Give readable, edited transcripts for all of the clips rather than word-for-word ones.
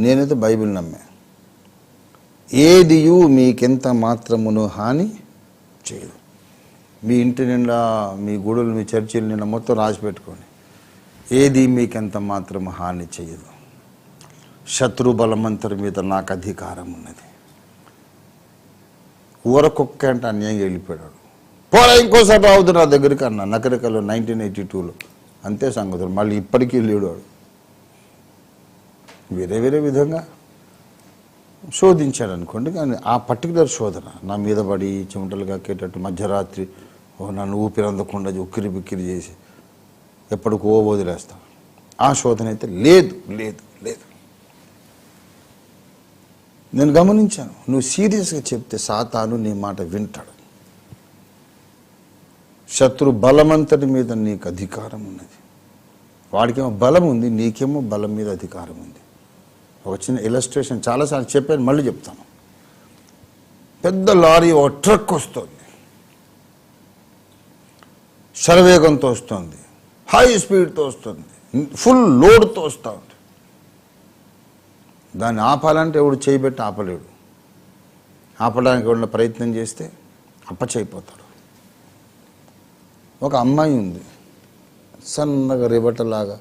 నేనైతే బైబిల్ నమ్మే. ఏదియు మీకెంత మాత్రమును హాని చేయదు. మీ ఇంటి నిండా, మీ గుడులు, మీ చర్చిల నిండా మొత్తం రాసి పెట్టుకోండి. ఏది మీకెంత మాత్రం హాని చేయదు. శత్రు బలమంతరి మీద నాకు అధికారం ఉన్నది. ఊరకొక్క అంటే అన్యాయంగా వెళ్ళిపోయాడు. పోరా ఇంకోసారి రావద్దు నా దగ్గరికి అన్న నకరికలో 1982లో. అంతే సంగతులు. మళ్ళీ ఇప్పటికీ లేడు వాడు. వేరే వేరే విధంగా శోధించాడు అనుకోండి. కానీ ఆ పర్టికులర్ శోధన నా మీద పడి చెమటలు కక్కేటట్టు మధ్యరాత్రి నన్ను ఊపిరి అందకుండా ఉక్కిరి బిక్కిరి చేసి ఎప్పటికో వదిలేస్తాను. ఆ శోధన అయితే లేదు లేదు లేదు. నేను గమనించాను. నువ్వు సీరియస్గా చెప్తే సాతాను నీ మాట వింటాడు. శత్రు బలమంతటి మీద నీకు అధికారం ఉన్నది. వాడికేమో బలం ఉంది, నీకేమో బలం మీద అధికారం ఉంది. ఒక చిన్న ఇలస్ట్రేషన్ చాలాసార్లు చెప్పాను, మళ్ళీ చెప్తాను. పెద్ద లారీ ఒక ట్రక్ వస్తుంది, శరవేగంతో వస్తుంది, హై స్పీడ్తో వస్తుంది, ఫుల్ లోడ్తో వస్తూ ఉంది. దాన్ని ఆపాలంటే ఎవడు చేయబెట్టి ఆపలేడు. ఆపడానికి ఎవరైనా ప్రయత్నం చేస్తే అప్పచెయిపోతాడు. ఒక అమ్మాయి ఉంది, సన్నగా రిబటలాగా,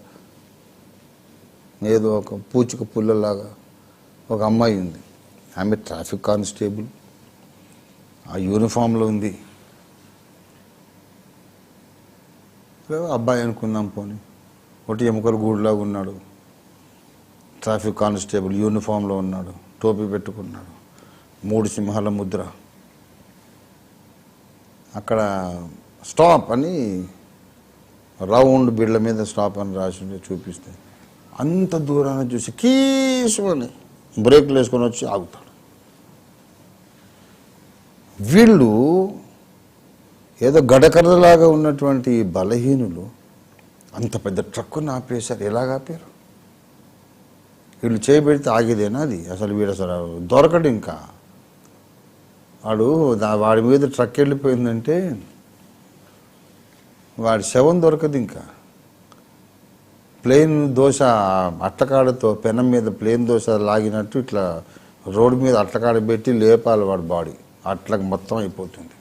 ఏదో ఒక పూచిక పుల్లలాగా ఒక అమ్మాయి ఉంది. ఆమె ట్రాఫిక్ కానిస్టేబుల్, ఆ యూనిఫామ్లో ఉంది. అబ్బాయి అనుకుందాం పోనీ, ఒకటి ఎముకల గూడులాగా ఉన్నాడు, ట్రాఫిక్ కానిస్టేబుల్ యూనిఫామ్లో ఉన్నాడు, టోపీ పెట్టుకున్నాడు, 3 సింహాల ముద్ర. అక్కడ స్టాప్ అని రౌండ్ బిళ్ళ మీద స్టాప్ అని రాసి చూపిస్తే అంత దూరాన్ని చూసి కీసుకొని బ్రేక్లు వేసుకొని వచ్చి ఆగుతాడు. వీళ్ళు ఏదో గడకర్రలాగా ఉన్నటువంటి బలహీనులు అంత పెద్ద ట్రక్కుని ఆపేశారు. ఎలాగ ఆపారు? వీళ్ళు చేయబెడితే ఆగేదేనా అది? అసలు వీడు అసలు దొరకడు. ఇంకా వాడి మీద ట్రక్ వెళ్ళిపోయిందంటే వాడి శవం దొరకదు. ఇంకా ప్లేన్ దోశ అట్టకాడతో పెనం మీద ప్లేన్ దోశ లాగినట్టు ఇట్లా రోడ్డు మీద అట్టకాడ పెట్టి లేపాలి వాడి బాడీ. అట్లా మొత్తం అయిపోతుంది.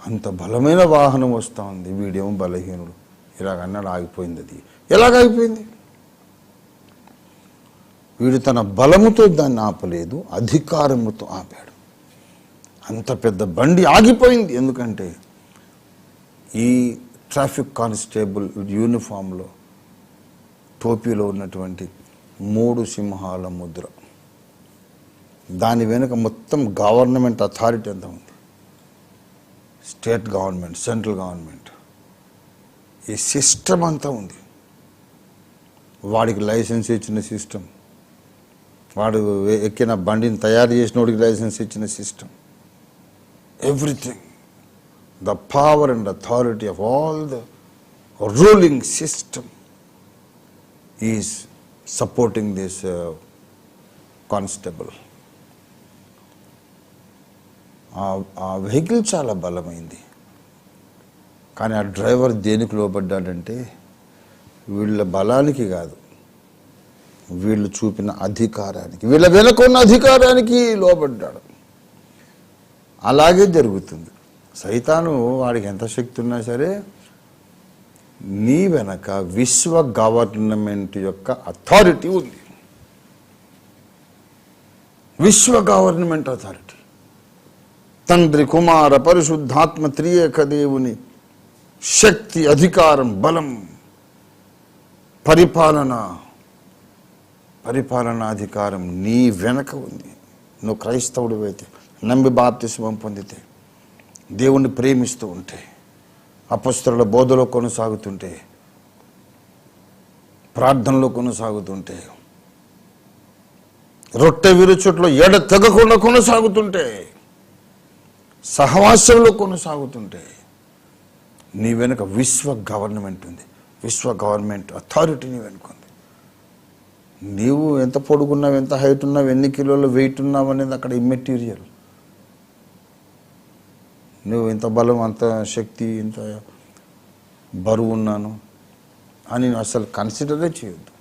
అంత బలమైన వాహనం వస్తూ ఉంది, వీడేమో బలహీనుడు. ఇలాగన్నాడు, ఆగిపోయింది. అది ఎలాగైపోయింది? వీడు తన బలముతో దాన్ని ఆపలేదు, అధికారముతో ఆపాడు. అంత పెద్ద బండి ఆగిపోయింది. ఎందుకంటే ఈ ట్రాఫిక్ కానిస్టేబుల్ యూనిఫామ్లో, టోపీలో ఉన్నటువంటి 3 సింహాల ముద్ర. దాని వెనుక మొత్తం గవర్నమెంట్ అథారిటీ అంతా ఉంది. స్టేట్ గవర్నమెంట్, సెంట్రల్ గవర్నమెంట్, ఈ సిస్టమ్ అంతా ఉంది. వాడికి లైసెన్స్ ఇచ్చిన సిస్టమ్, వాడు ఎక్కిన బండిని తయారు చేసినోడికి లైసెన్స్ ఇచ్చిన system, everything. The power and authority of all the ruling system is supporting this constable. ఆ వెహికల్ చాలా బలమైంది. కానీ ఆ డ్రైవర్ దేనికి లోబడ్డాడంటే వీళ్ళ బలానికి కాదు, వీళ్ళు చూపిన అధికారానికి, వీళ్ళ వెనుకున్న అధికారానికి లోబడ్డాడు. అలాగే జరుగుతుంది. సైతాను వాడికి ఎంత శక్తి ఉన్నా సరే నీ వెనక విశ్వ గవర్నమెంట్ యొక్క అథారిటీ ఉంది. విశ్వ గవర్నమెంట్ అథారిటీ, తండ్రి కుమార పరిశుద్ధాత్మ త్రియేక దేవుని శక్తి, అధికారం, బలం, పరిపాలనాధికారం నీ వెనక ఉంది. నువ్వు క్రైస్తవుడు అయితే, నమ్మి బాప్తిస్మం పొందితే, దేవుణ్ణి ప్రేమిస్తూ ఉంటే, అపొస్తలుల బోధలో కొనసాగుతుంటే, ప్రార్థనలో కొనసాగుతుంటే, రొట్టె విరుచుట్లో ఎడ తెగకుండా కొనసాగుతుంటే, సహవాసంలో కొనసాగుతుంటే, నీ వెనుక విశ్వ గవర్నమెంట్ ఉంది. విశ్వ గవర్నమెంట్ అథారిటీ నీ వెనుకుంది. నీవు ఎంత పొడుగున్నావు, ఎంత హైట్ ఉన్నావు, ఎన్ని కిలోల వెయిట్ ఉన్నావు అనేది అక్కడ ఇమ్మెటీరియల్. నువ్వు ఇంత బలం, అంత శక్తి, ఇంత బరువు ఉన్నాను అని అసలు కన్సిడరే చేయొద్దు.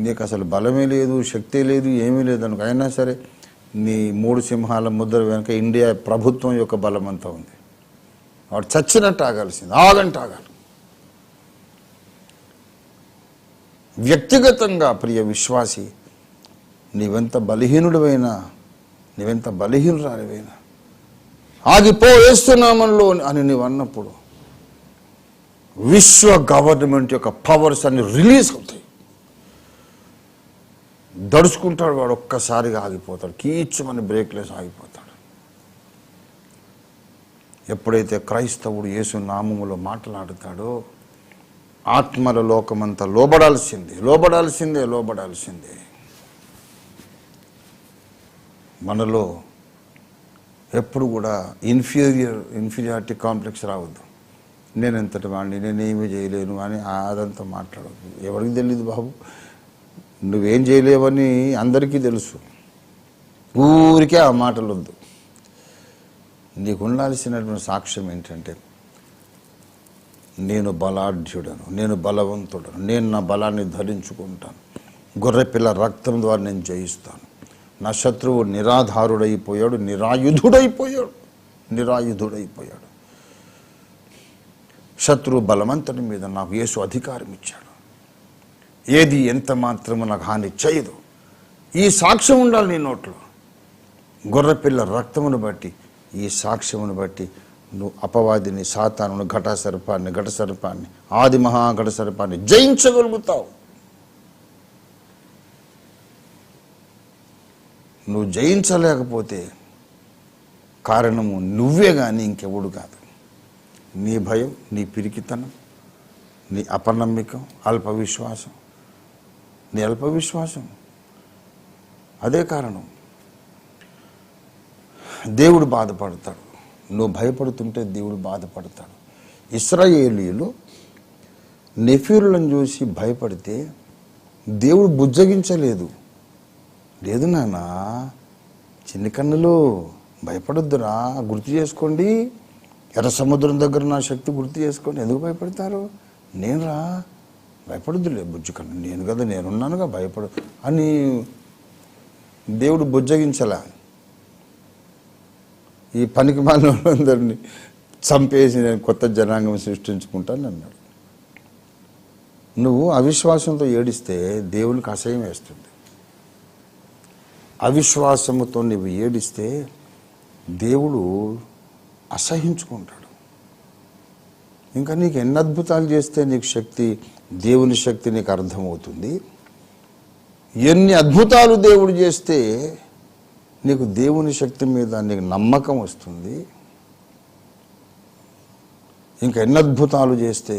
నీకు అసలు బలమే లేదు, శక్తి లేదు, ఏమీ లేదు అనుకో, అయినా సరే నీ 3 సింహాల ముద్ర వెనుక ఇండియా ప్రభుత్వం యొక్క బలం అంతా ఉంది. వాడు చచ్చినట్టు ఆగాల్సింది, ఆగంటే ఆగాలి. వ్యక్తిగతంగా ప్రియ విశ్వాసి, నీవెంత బలహీనుడివైనా, నీవెంత బలహీనురాలివైనా ఆగిపో వేస్తున్నామల్లో అని నీవు అన్నప్పుడు విశ్వ గవర్నమెంట్ యొక్క పవర్స్ అన్ని రిలీజ్ అవుతాయి. దడుచుకుంటాడు వాడు, ఒక్కసారిగా ఆగిపోతాడు, కీచుమని బ్రేక్లెస్ ఆగిపోతాడు. ఎప్పుడైతే క్రైస్తవుడు యేసు నామములో మాట్లాడుతాడో ఆత్మల లోకమంతా లోబడాల్సిందే, లోబడాల్సిందే, లోబడాల్సిందే. మనలో ఎప్పుడు కూడా ఇన్ఫీరియారిటీ కాంప్లెక్స్ రావద్దు. నేను ఎంతటి వాడిని, నేనేమీ చేయలేను అని అదంతా మాట్లాడద్దు. ఎవరికి తెలియదు బాబు, నువ్వేం చేయలేవని అందరికీ తెలుసు. ఊరికే ఆ మాటలు వద్దు. నీకు ఉండాల్సినటువంటి సాక్ష్యం ఏంటంటే, నేను బలాఢ్యుడను, నేను బలవంతుడను, నేను నా బలాన్ని ధరించుకుంటాను, గొర్రెపిల్ల రక్తం ద్వారా నేను జయిస్తాను, నా శత్రువు నిరాధారుడైపోయాడు, నిరాయుధుడైపోయాడు, నిరాయుధుడైపోయాడు. శత్రువు బలవంతుని మీద నాకు యేసు అధికారం ఇచ్చాడు, ఏది ఎంత మాత్రము నాకు హాని చేయదు. ఈ సాక్ష్యం ఉండాలి నీ నోట్లో. గొర్రెపిల్ల రక్తమును బట్టి, ఈ సాక్ష్యమును బట్టి నువ్వు అపవాదిని, సాతానును, ఘట సర్పాన్ని, ఆది మహాఘట సర్పాన్ని జయించగలుగుతావు. నువ్వు జయించలేకపోతే కారణము నువ్వే కానీ ఇంకెవడు కాదు. నీ భయం, నీ పిరికితనం, నీ అపనమ్మికం, నీ అల్పవిశ్వాసం అదే కారణం. దేవుడు బాధపడతాడు. నువ్వు భయపడుతుంటే దేవుడు బాధపడతాడు. ఇశ్రాయేలీయులు నెఫీరులను చూసి భయపడితే దేవుడు బుజ్జగించలేదు. లేదు నాన్న, చిన్ని కన్నులు భయపడొద్దురా, గుర్తు చేసుకోండి, ఎర్ర సముద్రం దగ్గర నా శక్తి గుర్తు చేసుకోండి. ఎందుకు భయపడతారు? నేనురా, భయపడొద్దులే బుజ్జు కన్ను, నేను కదా, నేనున్నానుగా, భయపడు అని దేవుడు బుజ్జగించలా. ఈ పనికి మాలిన వాళ్ళందరినీ చంపేసి నేను కొత్త జనాంగం సృష్టించుకుంటాను అన్నాడు. నువ్వు అవిశ్వాసంతో ఏడిస్తే దేవునికి అసహ్యం వేస్తుంది. అవిశ్వాసముతో నువ్వు ఏడిస్తే దేవుడు అసహించుకుంటాడు. ఇంకా నీకు ఎన్ని అద్భుతాలు చేస్తే నీకు శక్తి, దేవుని శక్తి నీకు అర్థమవుతుంది. ఎన్ని అద్భుతాలు దేవుడు చేస్తే నీకు దేవుని శక్తి మీద నీకు నమ్మకం వస్తుంది. ఇంకా ఎన్ని అద్భుతాలు చేస్తే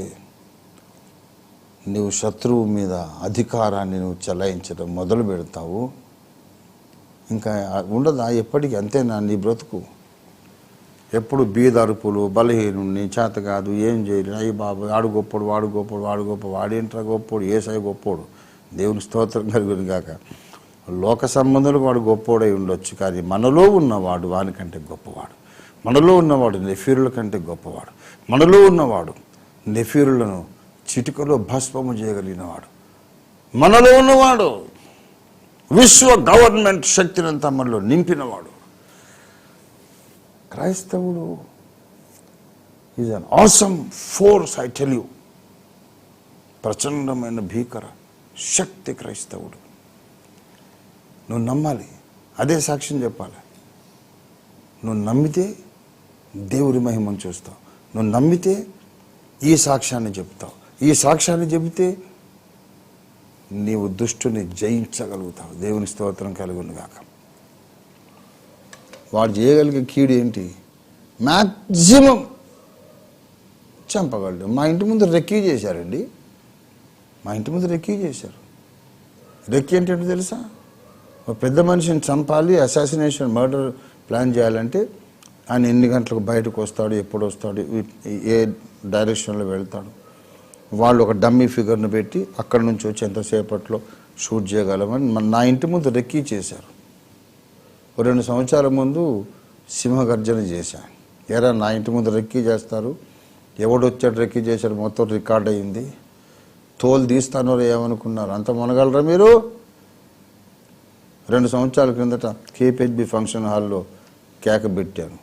నువ్వు శత్రువు మీద అధికారాన్ని నువ్వు చెలాయించడం మొదలు పెడతావు. ఇంకా ఉండదా? ఎప్పటికీ అంతేనా నీ బ్రతుకు? ఎప్పుడు బీదరుపులు, బలహీనుడిని, చేత కాదు, ఏం చేయలేదు, అయ్యి బాబు వాడు గొప్పోడు, వాడు గొప్పోడు, వాడు గొప్ప, వాడేంట్రా గొప్పోడు, ఏసై గొప్పోడు, దేవుని స్తోత్రం కలుగును గాక. లోక సంబంధులకు వాడు గొప్పోడై ఉండొచ్చు, కానీ మనలో ఉన్నవాడు వానికంటే గొప్పవాడు. మనలో ఉన్నవాడు నెఫీరుల కంటే గొప్పవాడు. మనలో ఉన్నవాడు నెఫీరులను చిటికలో భస్మము చేయగలిగినవాడు. మనలో ఉన్నవాడు విశ్వ గవర్నమెంట్ శక్తినంతా మనలో నింపినవాడు. క్రైస్తవుడు is an awesome force, I tell you. ప్రచండమైన భీకర శక్తి క్రైస్తవుడు. నువ్వు నమ్మాలి, అదే సాక్ష్యం చెప్పాలి. నువ్వు నమ్మితే దేవుడి మహిమను చూస్తావు. నువ్వు నమ్మితే ఈ సాక్ష్యాన్ని చెప్తావు. ఈ సాక్ష్యాన్ని చెబితే నీవు దుష్టుని జయించగలుగుతావు. దేవుని స్తోత్రం కలుగును గాక. వాడు చేయగలిగే కీడు ఏంటి? మ్యాక్సిమం చంపగలడు. మా ఇంటి ముందు రెక్కీ చేశారండి. మా ఇంటి ముందు రెక్కీ చేశారు. రెక్కీ ఏంటంటే తెలుసా? ఒక పెద్ద మనిషిని చంపాలి, అసాసినేషన్, మర్డర్ ప్లాన్ చేయాలంటే ఆయన ఎన్ని గంటలకు బయటకు వస్తాడు, ఎప్పుడు వస్తాడు, ఏ డైరెక్షన్లో వెళ్తాడు, వాళ్ళు ఒక డమ్మీ ఫిగర్ను పెట్టి అక్కడి నుంచి వచ్చి ఎంతసేపట్లో షూట్ చేయగలమని నా ఇంటి ముందు రెక్కీ చేశారు. 2 సంవత్సరాల ముందు సింహగర్జన చేశాను. ఎరా నా ఇంటి ముందు రెక్కీ చేస్తారు, ఎవడొచ్చాడు రెక్కీ చేశాడు, మొత్తం రికార్డ్ అయింది. తోలు తీస్తానో ఏమనుకున్నారు? అంత మునగలరా మీరు? 2 సంవత్సరాల క్రిందట కేపీహెచ్బి ఫంక్షన్ హాల్లో కేక పెట్టాను,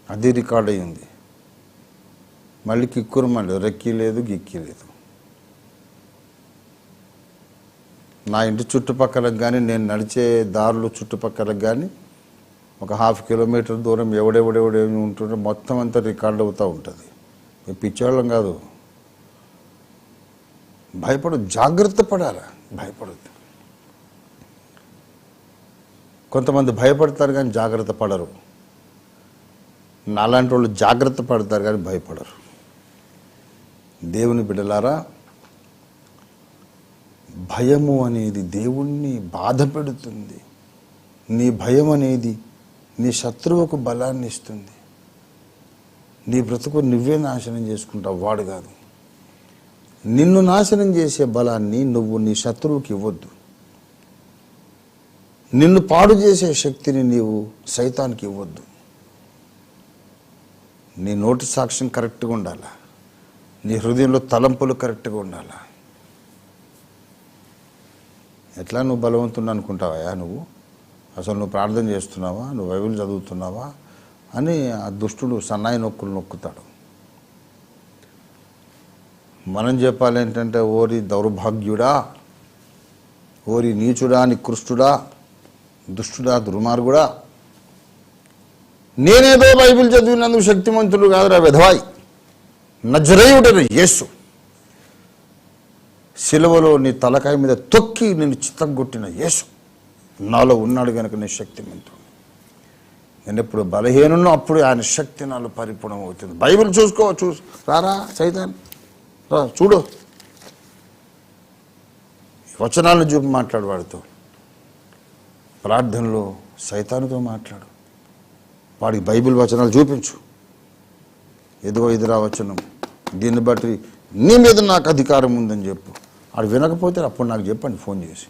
అది రికార్డ్ అయ్యింది. మళ్ళీ కిక్కురు, మళ్ళీ రెక్కి లేదు, గిక్కి లేదు. నా ఇంటి చుట్టుపక్కలకు కానీ, నేను నడిచే దారులు చుట్టుపక్కలకు కానీ ఒక 1/2 కిలోమీటర్ దూరం ఎవడెవడెవడేమి ఉంటుంటే మొత్తం అంతా రికార్డ్ అవుతూ ఉంటుంది. మేము పిచ్చేవాళ్ళం కాదు. జాగ్రత్త పడాలా, భయపడద్దు. కొంతమంది భయపడతారు కానీ జాగ్రత్త పడరు. నాలాంటి వాళ్ళు జాగ్రత్త పడతారు కానీ భయపడరు. దేవుని బిడ్డలారా, భయము అనేది దేవుణ్ణి బాధ పెడుతుంది. నీ భయం అనేది నీ శత్రువుకు బలాన్ని ఇస్తుంది. నీ బ్రతుకు నువ్వే నాశనం చేసుకుంటావు, వాడు కాదు. నిన్ను నాశనం చేసే బలాన్ని నువ్వు నీ శత్రువుకి ఇవ్వద్దు. నిన్ను పాడు చేసే శక్తిని నీవు సైతానికి ఇవ్వద్దు. నీ నోటి సాక్ష్యం కరెక్ట్గా ఉండాలా, నీ హృదయంలో తలంపులు కరెక్ట్గా ఉండాలా. ఎట్లా నువ్వు బలవంతుడు అనుకుంటావా? నువ్వు అసలు నువ్వు ప్రార్థన చేస్తున్నావా, నువ్వు బైబిల్ చదువుతున్నావా అని ఆ దుష్టుడు సన్నాయి నొక్కులు నొక్కుతాడు. మనం చెప్పాలి ఏంటంటే, ఓరి దౌర్భాగ్యుడా, ఓరి నీచుడా, నికృష్టుడా, దుష్టుడా, దుర్మార్గుడా, నేనేదో బైబిల్ చదివినందుకు శక్తిమంతుడు కాదురా వెధవాయి. నజరేయుడైన యేసు సిలువలో నీ తలకాయ మీద తొక్కి నేను చిత్తగొట్టిన యేసు నాలో ఉన్నాడు కనుక నేను శక్తిమంతుడు. నేను ఎప్పుడు బలహీనున్నో అప్పుడు ఆయన శక్తి నాలో పరిపూర్ణం అవుతుంది. బైబిల్ రారా సైతాన్, రా చూడు, వచనాలను చూపి మాట్లాడు. వాడితో ప్రార్థనలో సైతానుతో మాట్లాడు. వాడికి బైబిల్ వచనాలు చూపించు. ఎదుగో ఎదురా వచనం, దీన్ని బట్టి నీ మీద నాకు అధికారం ఉందని చెప్పు. వాడు వినకపోతే అప్పుడు నాకు చెప్పండి ఫోన్ చేసి.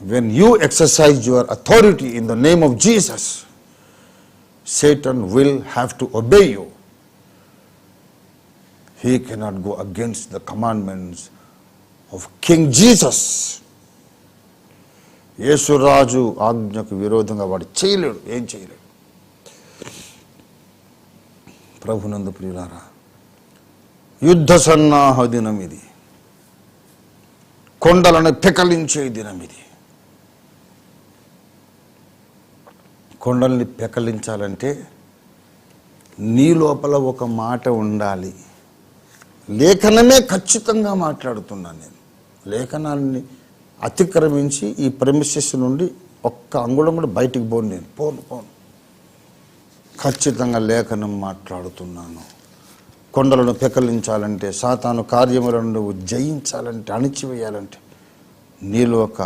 When you exercise your authority in the name of Jesus, Satan will have to obey you. He cannot go against the commandments of King Jesus. Yesuraju ఆజ్ఞకు విరోధంగా వాడు చేయలేడు, ఏం చేయలేడు. ప్రభునందు ప్రియులారా, యుద్ధ సన్నాహ దినం ఇది. కొండలను పెకలించే దినం ఇది. కొండల్ని పెకలించాలంటే నీ లోపల ఒక మాట ఉండాలి. లేఖనమే ఖచ్చితంగా మాట్లాడుతున్నాను నేను. లేఖనాన్ని అతిక్రమించి ఈ ప్రెమిసెస్ నుండి ఒక్క అంగుళం కూడా బయటికి పోను. నేను పోను. ఖచ్చితంగా లేఖనం మాట్లాడుతున్నాను. కొండలను పెకలించాలంటే, సాతాను కార్యములను నువ్వు జయించాలంటే, అణిచివేయాలంటే నీలో ఒక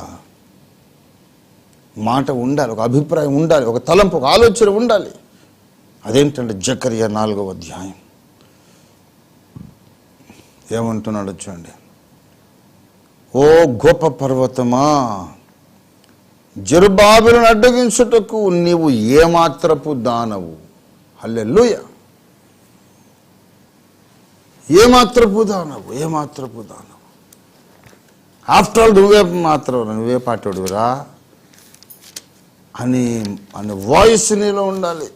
మాట ఉండాలి, ఒక అభిప్రాయం ఉండాలి, ఒక తలంపు, ఒక ఆలోచన ఉండాలి. అదేంటంటే జకర్యా 4వ అధ్యాయం ఏమంటున్నాడు చూడండి. ఓ గొప్ప పర్వతమా, జెరుబ్బాబెలును అడ్డగించుటకు నీవు ఏమాత్రపు దానవు. హల్లెలూయా. ఏమాత్రపు దానవు. ఆఫ్టర్ ఆల్ నువ్వే పాటోడురా అని వాయిస్ నీలో ఉండాలి.